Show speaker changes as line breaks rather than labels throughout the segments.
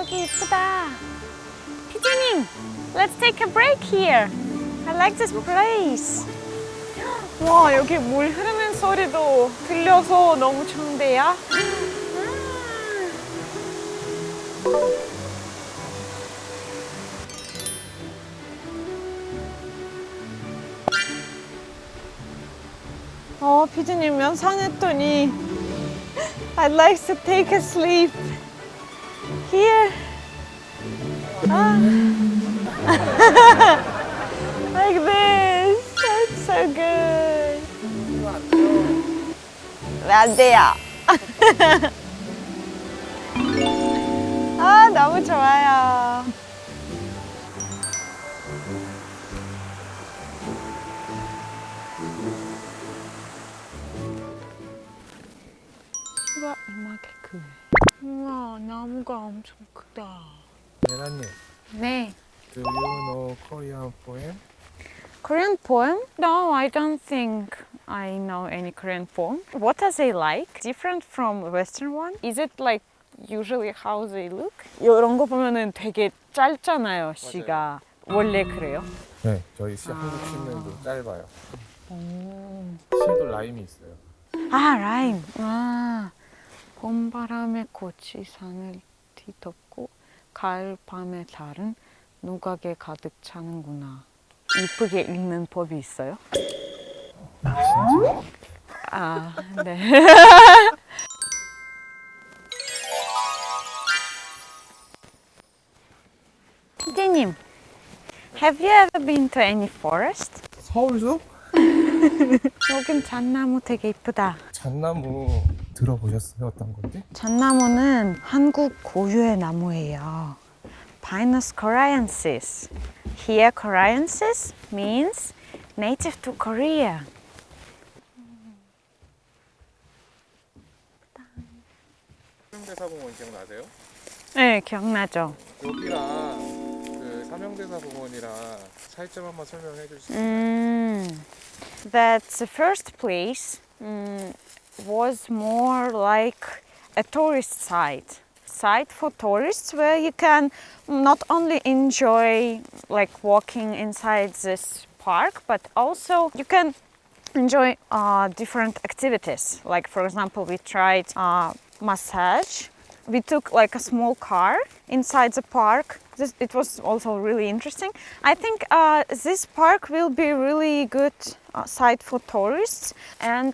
여기 이쁘다. 피디님, let's take a break here. I like this place. 와, 여기 물 흐르는 소리도 들려서 너무 좋은데요? 피디님 연상했더니 I'd like to take a sleep here. Like this. That's so good. 왜 안 돼요? 너무 좋아요. 시와 음악의 글. 우와, 나무가 엄청 크다.
예나님.
네.
Do you know Korean poem?
Korean poem? No, I don't think I know any Korean poem. What are they like? Different from Western one? Is it like usually how they look? 이런 거 보면은 되게 짧잖아요, 시가. 원래 그래요?
네, 저희 한국 시는도 짧아요. 시도 라임이 있어요.
라임. 봄바람에 꽃이 산을 뒤덮고 가을 밤의 달은 누각에 가득 차는구나. 이쁘게 읽는 법이 있어요? 네. 피디님, have you ever been to any forest?
서울숲?
여긴 잣나무 되게 이쁘다.
잣나무 들어보셨어요? 어떤 건지?
잣나무는 한국 고유의 나무예요. Pinus koreaensis. Here koreaensis means native to Korea.
삼형대사공원 기억나세요?
네, 기억나죠.
여기랑 그 삼형대사공원이랑 차이점 한번 설명해 주실 수 있어요?
That the first place was more like a tourist site for tourists where you can not only enjoy like walking inside this park, but also you can enjoy different activities. Like for example, we tried massage. We took like a small car inside the park. It was also really interesting. I think this park will be really good site for tourists. And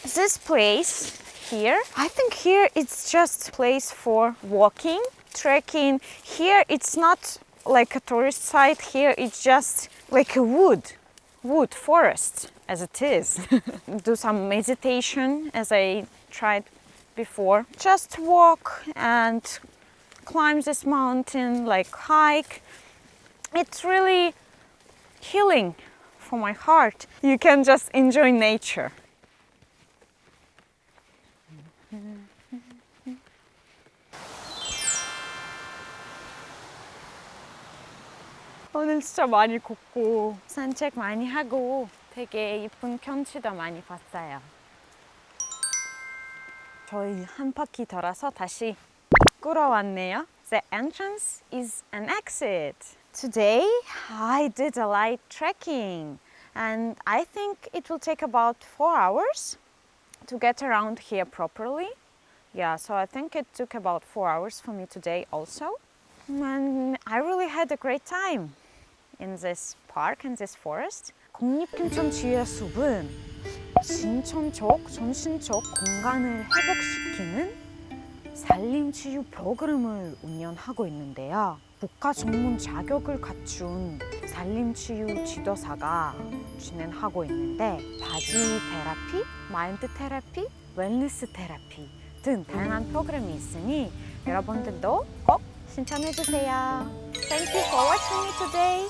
this place here, I think here it's just a place for walking, trekking. Here it's not like a tourist site. Here it's just like a wood forest as it is. Do some meditation as I tried before. Just walk and climb this mountain, like hike. It's really healing for my heart. You can just enjoy nature. 오늘 진짜 많이 걷고 산책 많이 하고 되게 예쁜 경치도 많이 봤어요. 저희 한 바퀴 돌아서 다시 끌어왔네요. The entrance is an exit. Today I did a light trekking and I think it will take about 4 hours to get around here properly. Yeah, so I think it took about 4 hours for me today also. And I really had a great time in this park, in this forest. 국립김천치유의 숲은 신천적, 정신적 건강을 회복시키는 산림치유 프로그램을 운영하고 있는데요. 국가 전문 자격을 갖춘 산림치유 지도사가 진행하고 있는데 바디 테라피, 마인드 테라피, 웰니스 테라피 등 다양한 프로그램이 있으니 여러분들도 꼭 신청해주세요. Thank you for watching me today.